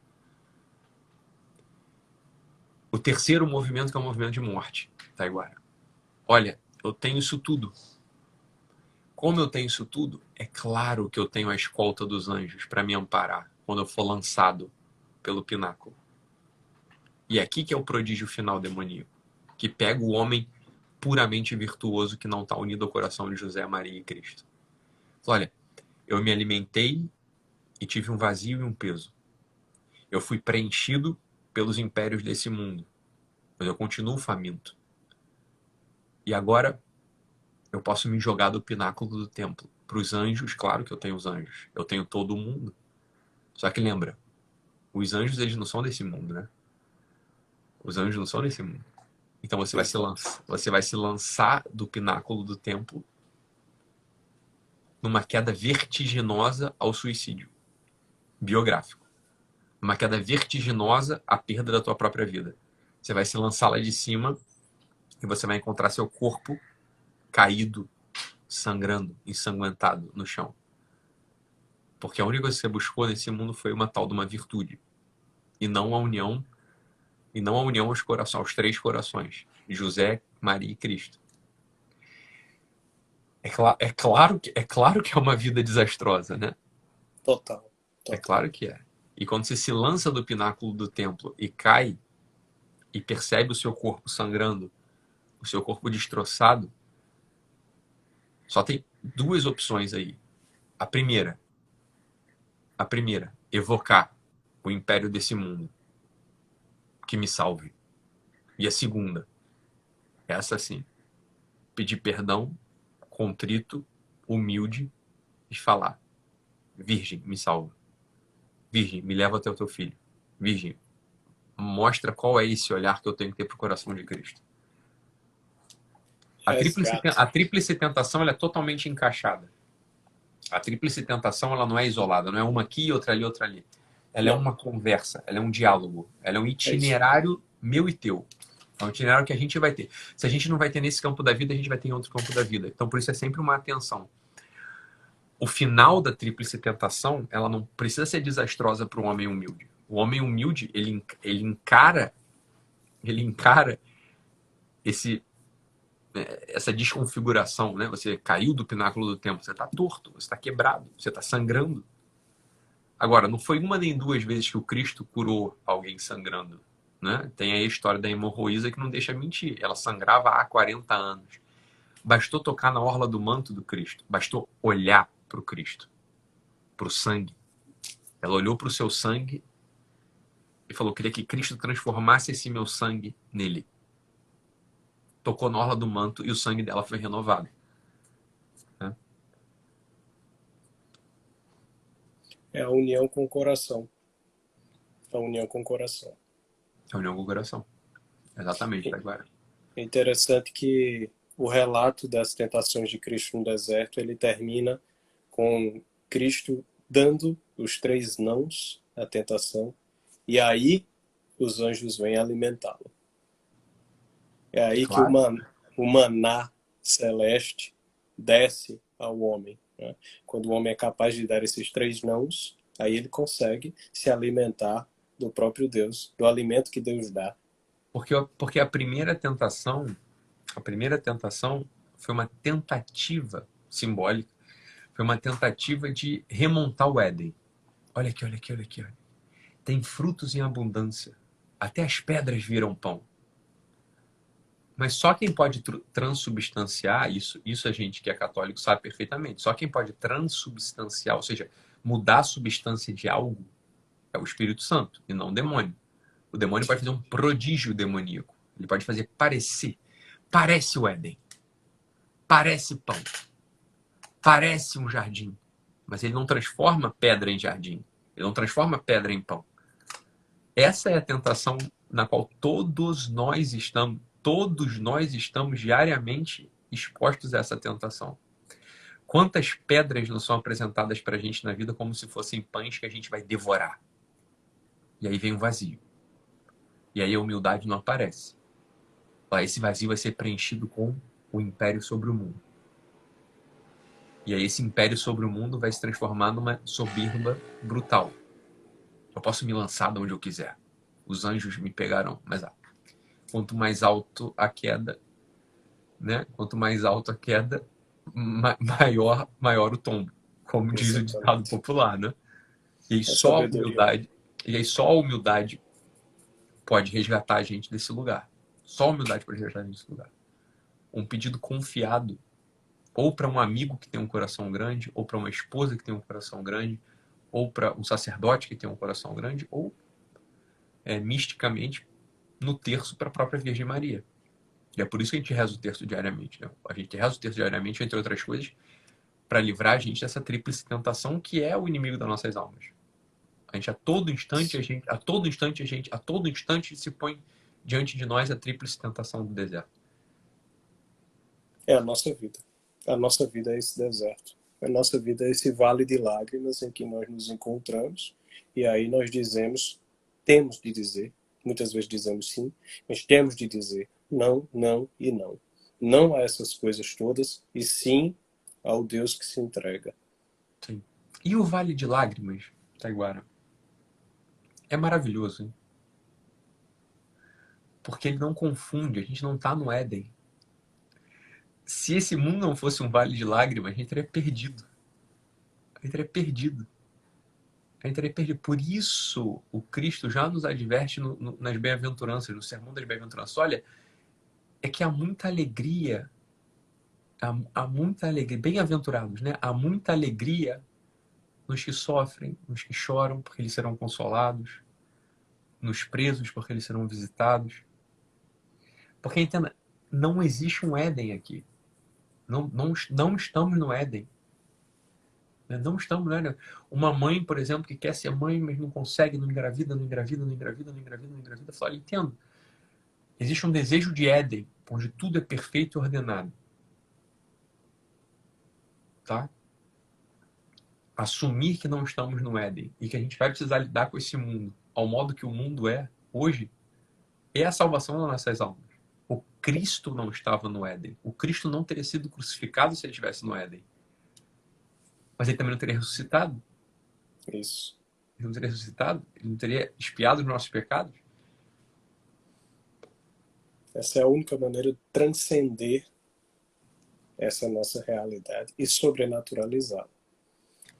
Speaker 2: O terceiro movimento, que é o movimento de morte, Taiguara. Olha, eu tenho isso tudo. Como eu tenho isso tudo, é claro que eu tenho a escolta dos anjos para me amparar quando eu for lançado pelo pináculo. E é aqui que é o prodígio final demoníaco, que pega o homem puramente virtuoso que não está unido ao coração de José, Maria e Cristo. Olha, eu me alimentei e tive um vazio e um peso. Eu fui preenchido pelos impérios desse mundo, mas eu continuo faminto. E agora eu posso me jogar do pináculo do templo. Para os anjos, claro que eu tenho os anjos. Eu tenho todo o mundo. Só que lembra, os anjos eles não são desse mundo, né? Os anjos não são desse mundo. Então você vai se lançar do pináculo do templo numa queda vertiginosa ao suicídio biográfico. Uma queda vertiginosa à perda da tua própria vida. Você vai se lançar lá de cima e você vai encontrar seu corpo caído, sangrando, ensanguentado no chão. Porque a única coisa que você buscou nesse mundo foi uma tal de uma virtude. E não a união aos três corações. José, Maria e Cristo. É claro que é uma vida desastrosa, né?
Speaker 1: Total.
Speaker 2: É claro que é. E quando você se lança do pináculo do templo e cai e percebe o seu corpo sangrando, o seu corpo destroçado, só tem duas opções aí. A primeira, evocar o império desse mundo que me salve. E a segunda, essa sim, pedir perdão, contrito, humilde e falar: Virgem, me salva. Virgem, me leva até o teu filho. Virgem, mostra qual é esse olhar que eu tenho que ter para o coração de Cristo. A tríplice tentação ela é totalmente encaixada. A tríplice tentação ela não é isolada, não é uma aqui, outra ali, outra ali. Ela é uma conversa, ela é um diálogo, ela é um itinerário meu e teu. É um itinerário que a gente vai ter. Se a gente não vai ter nesse campo da vida, a gente vai ter em outro campo da vida. Então, por isso é sempre uma atenção. O final da tríplice tentação, ela não precisa ser desastrosa para um homem humilde. O homem humilde, ele encara essa desconfiguração, né? Você caiu do pináculo do templo, você está torto, você está quebrado, você está sangrando. Agora, não foi uma nem duas vezes que o Cristo curou alguém sangrando, né? Tem aí a história da hemorroísa que não deixa mentir. Ela sangrava há 40 anos. Bastou tocar na orla do manto do Cristo. Bastou olhar para o Cristo, para o sangue. Ela olhou para o seu sangue e falou: queria que Cristo transformasse esse meu sangue nele. Tocou na orla do manto e o sangue dela foi renovado.
Speaker 1: É a união com o coração. A união com o coração.
Speaker 2: A união com o coração. Exatamente, agora.
Speaker 1: É interessante que o relato das tentações de Cristo no deserto, ele termina com Cristo dando os 3 nãos à tentação, e aí os anjos vêm alimentá-lo. É aí que o maná celeste desce ao homem. Né? Quando o homem é capaz de dar esses 3 nãos, aí ele consegue se alimentar do próprio Deus, do alimento que Deus dá.
Speaker 2: Porque a primeira tentação foi uma tentativa simbólica, foi uma tentativa de remontar o Éden. Olha aqui, olha aqui, olha aqui. Olha. Tem frutos em abundância. Até as pedras viram pão. Mas só quem pode transubstanciar, isso a gente que é católico sabe perfeitamente, só quem pode transubstanciar, ou seja, mudar a substância de algo, é o Espírito Santo, e não o demônio. O demônio pode fazer um prodígio demoníaco. Ele pode fazer parecer. Parece o Éden. Parece pão. Parece um jardim. Mas ele não transforma pedra em jardim. Ele não transforma pedra em pão. Essa é a tentação na qual todos nós estamos diariamente expostos a essa tentação. Quantas pedras não são apresentadas para a gente na vida como se fossem pães que a gente vai devorar? E aí vem o vazio. E aí a humildade não aparece. Esse vazio vai ser preenchido com o império sobre o mundo. E aí esse império sobre o mundo vai se transformar numa soberba brutal. Eu posso me lançar de onde eu quiser. Os anjos me pegarão. Mas quanto mais alto a queda, né? Quanto mais alto a queda, maior o tombo. Como diz o ditado popular, né? E aí só a humildade pode resgatar a gente desse lugar. Só a humildade pode resgatar a gente desse lugar. Um pedido confiado, ou para um amigo que tem um coração grande, ou para uma esposa que tem um coração grande, ou para um sacerdote que tem um coração grande, ou misticamente no terço para a própria Virgem Maria. E é por isso que a gente reza o terço diariamente. Né? A gente reza o terço diariamente, entre outras coisas, para livrar a gente dessa tríplice tentação que é o inimigo das nossas almas. A todo instante se põe diante de nós a tríplice tentação do deserto.
Speaker 1: É a nossa vida. A nossa vida é esse deserto. A nossa vida é esse vale de lágrimas em que nós nos encontramos. E aí nós dizemos, temos de dizer, muitas vezes dizemos sim, mas temos de dizer não, não e não. Não a essas coisas todas, e sim ao Deus que se entrega.
Speaker 2: Sim. E o Vale de Lágrimas, Taiguara? É maravilhoso, hein? Porque ele não confunde, a gente não está no Éden. Se esse mundo não fosse um vale de lágrimas, a gente teria perdido. A gente teria perdido. A gente teria perdido. Por isso, o Cristo já nos adverte nas bem-aventuranças, no Sermão das Bem-aventuranças. Olha, é que há muita alegria, bem-aventurados, né? Há muita alegria nos que sofrem, nos que choram, porque eles serão consolados, nos presos, porque eles serão visitados. Porque, entenda, não existe um Éden aqui. Não estamos no Éden. Não estamos no Éden. Uma mãe, por exemplo, que quer ser mãe, mas não consegue, não engravida, fala, entendo. Existe um desejo de Éden, onde tudo é perfeito e ordenado. Tá? Assumir que não estamos no Éden e que a gente vai precisar lidar com esse mundo ao modo que o mundo é hoje, é a salvação das nossas almas. O Cristo não estava no Éden. O Cristo não teria sido crucificado se ele estivesse no Éden. Mas ele também não teria ressuscitado.
Speaker 1: Isso.
Speaker 2: Ele não teria ressuscitado. Ele não teria expiado os nossos pecados.
Speaker 1: Essa é a única maneira de transcender essa nossa realidade e sobrenaturalizá-la.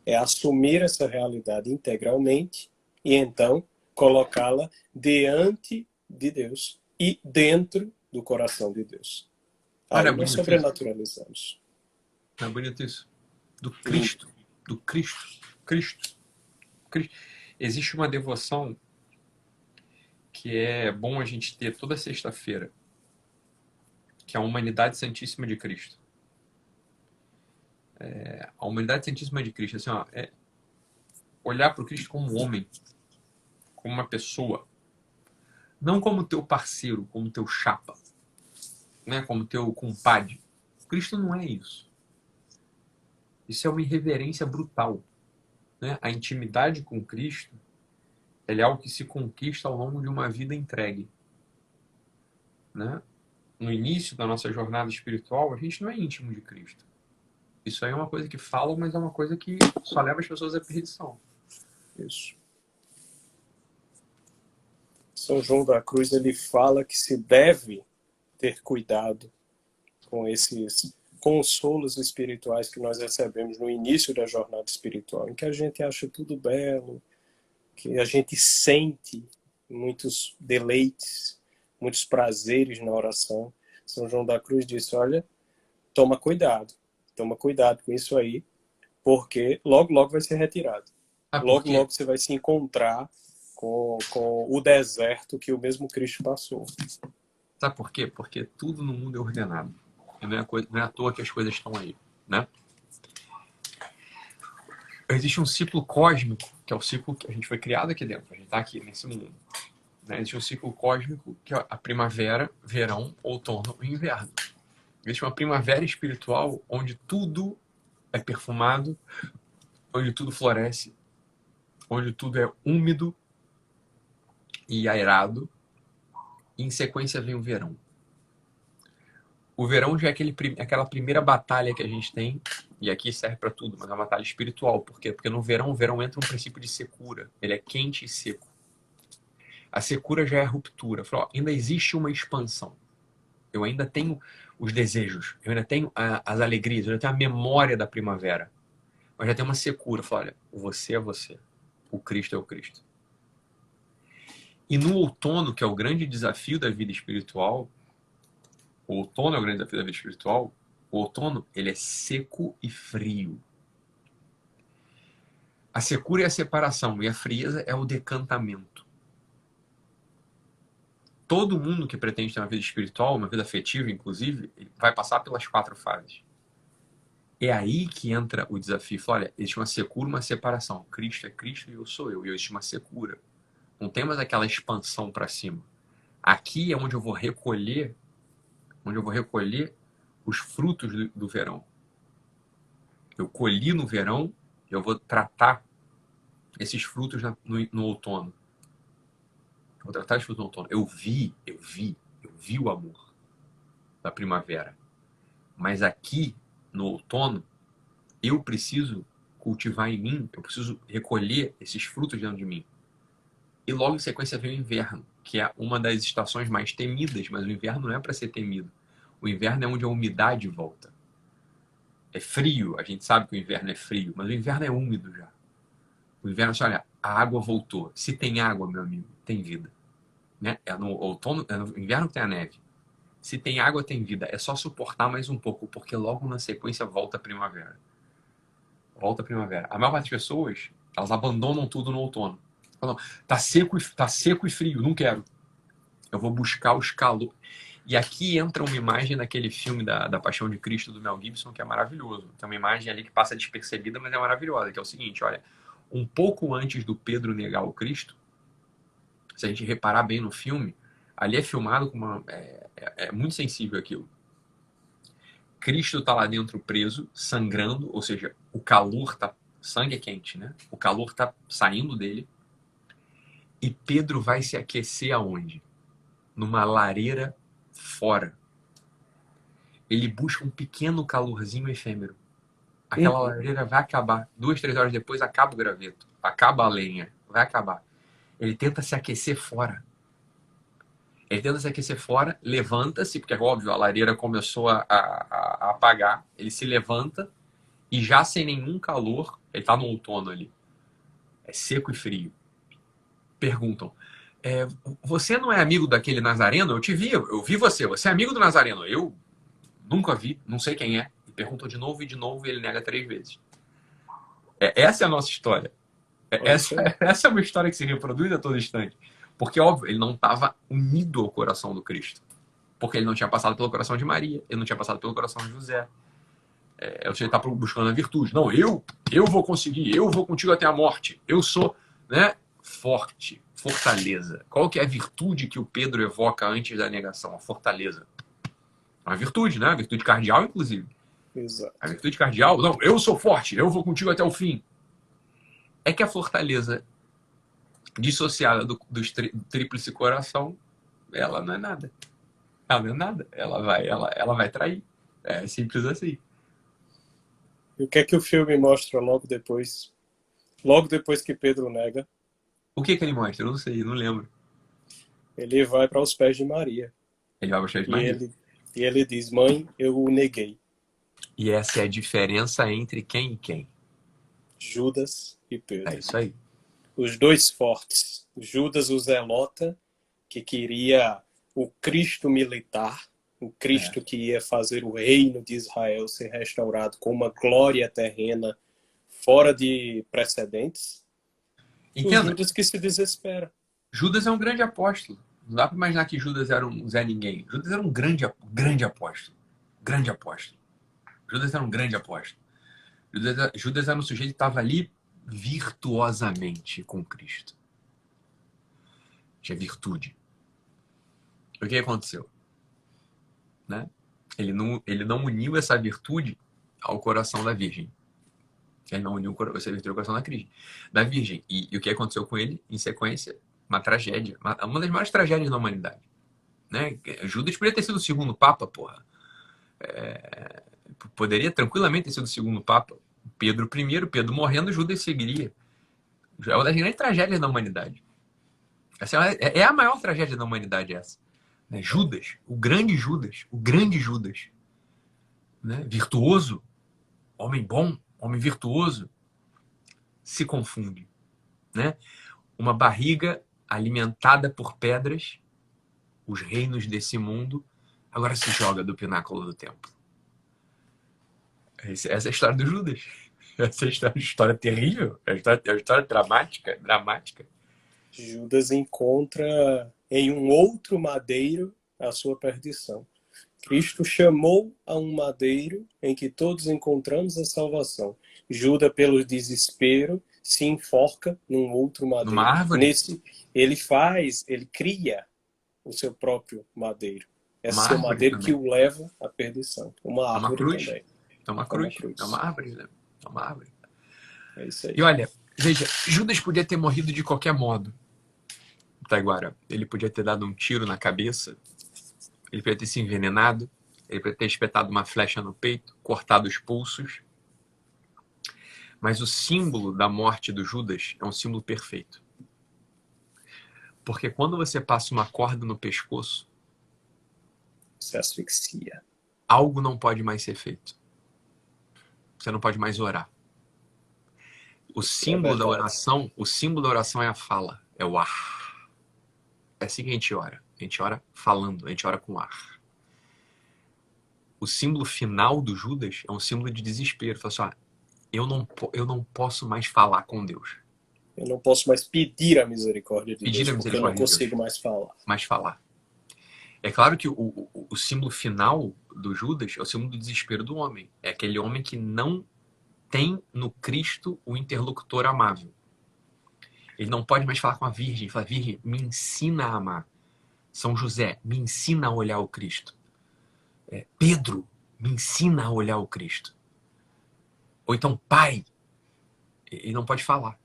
Speaker 1: É assumir essa realidade integralmente e então colocá-la diante de Deus e dentro do coração de Deus. Aí nós sobrenaturalizamos.
Speaker 2: Não é bonito isso? Do Cristo. Do Cristo. Cristo. Existe uma devoção que é bom a gente ter toda sexta-feira, que é a Humanidade Santíssima de Cristo. A Humanidade Santíssima de Cristo, assim, é olhar para o Cristo como um homem, como uma pessoa, não como teu parceiro, como teu chapa, né? Como teu compadre. Cristo não é isso. Isso é uma irreverência brutal. Né? A intimidade com Cristo é algo que se conquista ao longo de uma vida entregue. Né? No início da nossa jornada espiritual, a gente não é íntimo de Cristo. Isso aí é uma coisa que falam, mas é uma coisa que só leva as pessoas à perdição.
Speaker 1: Isso. São João da Cruz, ele fala que se deve ter cuidado com esses consolos espirituais que nós recebemos no início da jornada espiritual, em que a gente acha tudo belo, que a gente sente muitos deleites, muitos prazeres na oração. São João da Cruz disse, olha, toma cuidado com isso aí, porque logo, logo vai ser retirado. Logo, logo você vai se encontrar com o deserto que o mesmo Cristo passou.
Speaker 2: Sabe por quê? Porque tudo no mundo é ordenado. E não é à toa que as coisas estão aí, né? Existe um ciclo cósmico, que é o ciclo que a gente foi criado aqui dentro. A gente está aqui nesse mundo. Né? Existe um ciclo cósmico que é a primavera, verão, outono e inverno. Existe uma primavera espiritual onde tudo é perfumado, onde tudo floresce, onde tudo é úmido e aerado. E em sequência vem o verão. O verão já é aquela primeira batalha que a gente tem, e aqui serve para tudo, mas é uma batalha espiritual. Por quê? Porque no verão, o verão entra um princípio de secura. Ele é quente e seco. A secura já é a ruptura. Fala, ó, ainda existe uma expansão. Eu ainda tenho os desejos, eu ainda tenho as alegrias, eu ainda tenho a memória da primavera. Mas já tem uma secura. Fala, olha, você é você. O Cristo é o Cristo. E no outono, que é o grande desafio da vida espiritual, o outono é o grande desafio da vida espiritual. O outono, ele é seco e frio. A secura é a separação e a frieza é o decantamento. Todo mundo que pretende ter uma vida espiritual, uma vida afetiva, inclusive, vai passar pelas 4 fases. É aí que entra o desafio. Fala, olha, existe uma secura, uma separação. Cristo é Cristo e eu sou eu. E existe uma secura. Não tem mais aquela expansão para cima. Aqui é onde eu vou recolher os frutos do verão. Eu colhi no verão, eu vou tratar esses frutos no outono. Eu vou tratar esses frutos no outono. Eu vi o amor da primavera. Mas aqui, no outono, eu preciso cultivar em mim, eu preciso recolher esses frutos dentro de mim. E logo em sequência vem o inverno, que é uma das estações mais temidas, mas o inverno não é para ser temido. O inverno é onde a umidade volta. É frio, a gente sabe que o inverno é frio, mas o inverno é úmido já. O inverno, assim, olha, a água voltou. Se tem água, meu amigo, tem vida. Né? É no outono, é no inverno que tem a neve. Se tem água, tem vida. É só suportar mais um pouco, porque logo na sequência volta a primavera. Volta a primavera. A maior parte das pessoas, elas abandonam tudo no outono. Falam, tá seco e frio, não quero. Eu vou buscar os calores. E aqui entra uma imagem daquele filme da Paixão de Cristo, do Mel Gibson, que é maravilhoso. Tem uma imagem ali que passa despercebida, mas é maravilhosa, que é o seguinte, olha, um pouco antes do Pedro negar o Cristo, se a gente reparar bem no filme, ali é filmado com uma... É muito sensível aquilo. Cristo está lá dentro preso, sangrando, ou seja, o calor tá... Sangue é quente, né? O calor está saindo dele. E Pedro vai se aquecer aonde? Numa lareira fora. Ele busca um pequeno calorzinho efêmero. Aquela lareira vai acabar. 2, 3 horas depois acaba o graveto. Acaba a lenha. Vai acabar. Ele tenta se aquecer fora. Levanta-se, porque é óbvio, a lareira começou a apagar. Ele se levanta e já sem nenhum calor, ele está no outono ali. É seco e frio. Perguntam, você não é amigo daquele Nazareno? Eu te vi, eu vi você. Você é amigo do Nazareno? Eu nunca vi, não sei quem é. E perguntou de novo e ele nega 3 vezes. Essa é a nossa história. Essa é uma história que se reproduz a todo instante. Porque, óbvio, ele não estava unido ao coração do Cristo. Porque ele não tinha passado pelo coração de Maria, ele não tinha passado pelo coração de José. Ele está buscando a virtude. Não, eu vou conseguir, eu vou contigo até a morte. Eu sou, né, forte, fortaleza. Qual que é a virtude que o Pedro evoca antes da negação? A fortaleza. Uma virtude, né? A virtude cardial, inclusive.
Speaker 1: Exato.
Speaker 2: A virtude cardial, não, eu sou forte, eu vou contigo até o fim. É que a fortaleza dissociada do tríplice coração, ela não é nada. Ela não é nada. Ela vai trair. É simples assim.
Speaker 1: E o que é que o filme mostra logo depois? Logo depois que Pedro nega.
Speaker 2: O que ele mostra? Eu não sei, não lembro.
Speaker 1: Ele vai para os pés de Maria.
Speaker 2: Ele vai para os pés de Maria.
Speaker 1: E ele diz, mãe, eu o neguei.
Speaker 2: E essa é a diferença entre quem e quem.
Speaker 1: Judas e
Speaker 2: É
Speaker 1: Pedro.
Speaker 2: isso aí.
Speaker 1: Os dois fortes. Judas, o zelota, que queria o Cristo militar, o Cristo que ia fazer o reino de Israel ser restaurado com uma glória terrena fora de precedentes. O
Speaker 2: Entenda,
Speaker 1: Judas que se desespera.
Speaker 2: Judas é um grande apóstolo. Não dá para imaginar que Judas era um Zé Ninguém. Judas era um grande apóstolo. Grande apóstolo. Judas era um grande apóstolo. Judas era um sujeito que estava ali virtuosamente com Cristo. Tinha virtude. O que aconteceu? Né? Ele não uniu essa virtude ao coração da Virgem. Ele não uniu essa virtude ao coração da Virgem. E o que aconteceu com ele, em sequência? Uma tragédia. Uma das maiores tragédias da humanidade. Né? Judas poderia ter sido o segundo Papa, porra. Poderia tranquilamente ter sido o segundo Papa. Pedro I, Pedro morrendo, Judas seguiria. É uma das grandes tragédias da humanidade. Essa é a maior tragédia da humanidade, essa. Né? Judas, o grande Judas, né? Virtuoso, homem bom, homem virtuoso, se confunde. Né? Uma barriga alimentada por pedras, os reinos desse mundo, agora se joga do pináculo do templo. Essa é a história do Judas. Essa é a história terrível, é a história dramática.
Speaker 1: Judas encontra em um outro madeiro a sua perdição. Cristo chamou a um madeiro em que todos encontramos a salvação. Judas, pelo desespero, se enforca num outro madeiro.
Speaker 2: Numa árvore?
Speaker 1: Ele cria o seu próprio madeiro. É
Speaker 2: Uma
Speaker 1: seu
Speaker 2: árvore
Speaker 1: madeiro
Speaker 2: também.
Speaker 1: que o leva à perdição. Uma árvore
Speaker 2: cruz.
Speaker 1: também.
Speaker 2: É uma cruz. É uma árvore, né? É uma árvore.
Speaker 1: É isso aí.
Speaker 2: E olha, veja, Judas podia ter morrido de qualquer modo. Taiguara, ele podia ter dado um tiro na cabeça, ele podia ter se envenenado, ele podia ter espetado uma flecha no peito, cortado os pulsos. Mas o símbolo da morte do Judas é um símbolo perfeito. Porque quando você passa uma corda no pescoço,
Speaker 1: se asfixia.
Speaker 2: Algo não pode mais ser feito. Você não pode mais orar. O símbolo da oração é a fala, é o ar. É assim que a gente ora. A gente ora falando, a gente ora com ar. O símbolo final do Judas é um símbolo de desespero. Fala assim, eu não posso mais falar com Deus.
Speaker 1: Eu não posso mais pedir a misericórdia de Deus, porque eu não
Speaker 2: de
Speaker 1: consigo mais falar.
Speaker 2: É claro que o símbolo final do Judas é o símbolo do desespero do homem. É aquele homem que não tem no Cristo o interlocutor amável. Ele não pode mais falar com a Virgem. Fala, Virgem, me ensina a amar. São José, me ensina a olhar o Cristo. Pedro, me ensina a olhar o Cristo. Ou então, Pai, ele não pode falar.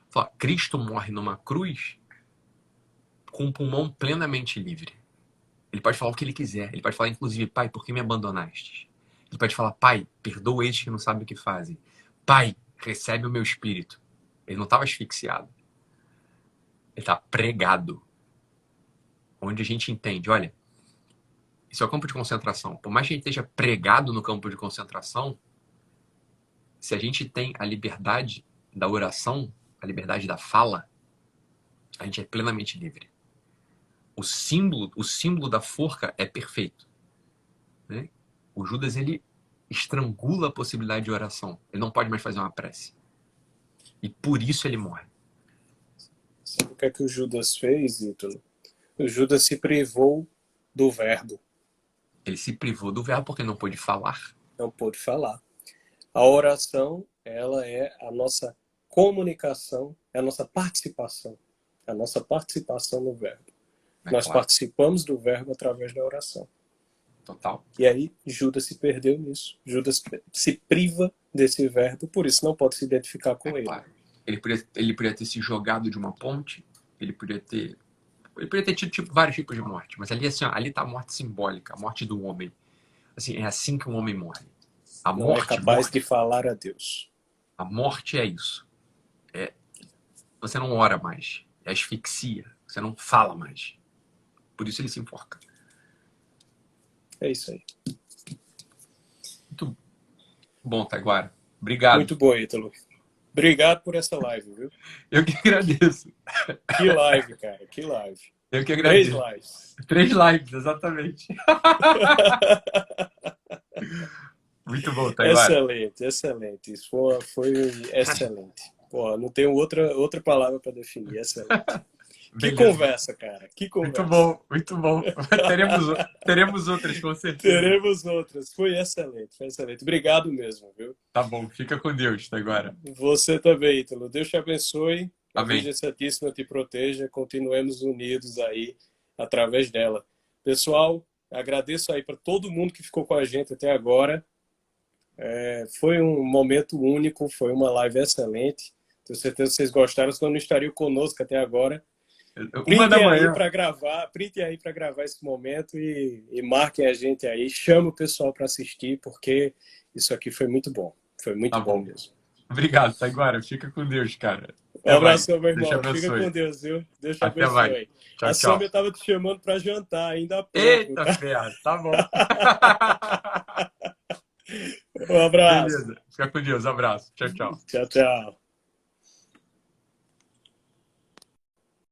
Speaker 2: Fala, Cristo morre numa cruz com um pulmão plenamente livre. Ele pode falar o que ele quiser. Ele pode falar, inclusive, Pai, por que me abandonaste? Ele pode falar, Pai, perdoa eles que não sabem o que fazem. Pai, recebe o meu espírito. Ele não estava asfixiado. Ele está pregado. Onde a gente entende, olha, isso é o campo de concentração. Por mais que a gente esteja pregado no campo de concentração, se a gente tem a liberdade da oração, a liberdade da fala, a gente é plenamente livre. O símbolo da forca é perfeito. Né? O Judas, ele estrangula a possibilidade de oração. Ele não pode mais fazer uma prece. E por isso ele morre.
Speaker 1: Sabe o que é que o Judas fez, Ítalo? O Judas se privou do verbo.
Speaker 2: Ele se privou do verbo porque não pôde falar.
Speaker 1: Não pôde falar. A oração, ela é a nossa comunicação, é a nossa participação. A nossa participação no verbo. Nós participamos do verbo através da oração.
Speaker 2: Total.
Speaker 1: E aí, Judas se perdeu nisso. Judas se priva desse verbo, por isso não pode se identificar com ele.
Speaker 2: Claro. Ele poderia ter se jogado de uma ponte, ele poderia ter tido vários tipos de morte, mas ali assim, ali tá a morte simbólica, a morte do homem. Assim, é assim que um homem morre.
Speaker 1: Não é capaz de falar a Deus.
Speaker 2: A morte é isso. Você não ora mais, é asfixia, você não fala mais. Por isso ele se enforca.
Speaker 1: É isso aí.
Speaker 2: Muito Bom, Taiguara. Obrigado.
Speaker 1: Muito bom, Ítalo. Obrigado por essa live, viu?
Speaker 2: Eu que agradeço.
Speaker 1: Que live, cara, que live.
Speaker 2: Eu que
Speaker 1: 3
Speaker 2: agradeço.
Speaker 1: lives.
Speaker 2: 3 lives, exatamente. Muito bom, Taiguara.
Speaker 1: Excelente, excelente. Isso foi excelente. Pô, não tenho outra palavra para definir. Excelente. Que
Speaker 2: Beleza.
Speaker 1: conversa, cara. Que
Speaker 2: Muito
Speaker 1: conversa.
Speaker 2: bom, muito bom. Teremos outras, com certeza.
Speaker 1: Teremos outras. Foi excelente, foi excelente. Obrigado mesmo, viu?
Speaker 2: Tá bom, fica com Deus, Taiguara.
Speaker 1: Você também, Ítalo. Deus te abençoe. A
Speaker 2: Amém.
Speaker 1: Virgem Santíssima te proteja. Continuemos unidos aí através dela. Pessoal, agradeço aí para todo mundo que ficou com a gente até agora. Foi um momento único, foi uma live excelente. Tenho certeza que vocês gostaram, senão não estariam conosco até agora.
Speaker 2: 1h
Speaker 1: Printem aí para gravar esse momento e marquem a gente aí. Chama o pessoal para assistir, porque isso aqui foi muito bom. Foi muito bom mesmo.
Speaker 2: Obrigado, Taiguara. Fica com Deus, cara.
Speaker 1: Um abraço, meu
Speaker 2: Deus
Speaker 1: irmão. Fica com Deus, viu? Deus te
Speaker 2: Até
Speaker 1: abençoe.
Speaker 2: mais. Tchau,
Speaker 1: A
Speaker 2: tchau.
Speaker 1: Sâmia estava te chamando para jantar ainda há pouco.
Speaker 2: Eita,
Speaker 1: Tá?
Speaker 2: ferro. Tá bom.
Speaker 1: Um abraço.
Speaker 2: Beleza. Fica com Deus. Abraço. Tchau, tchau.
Speaker 1: Tchau, tchau.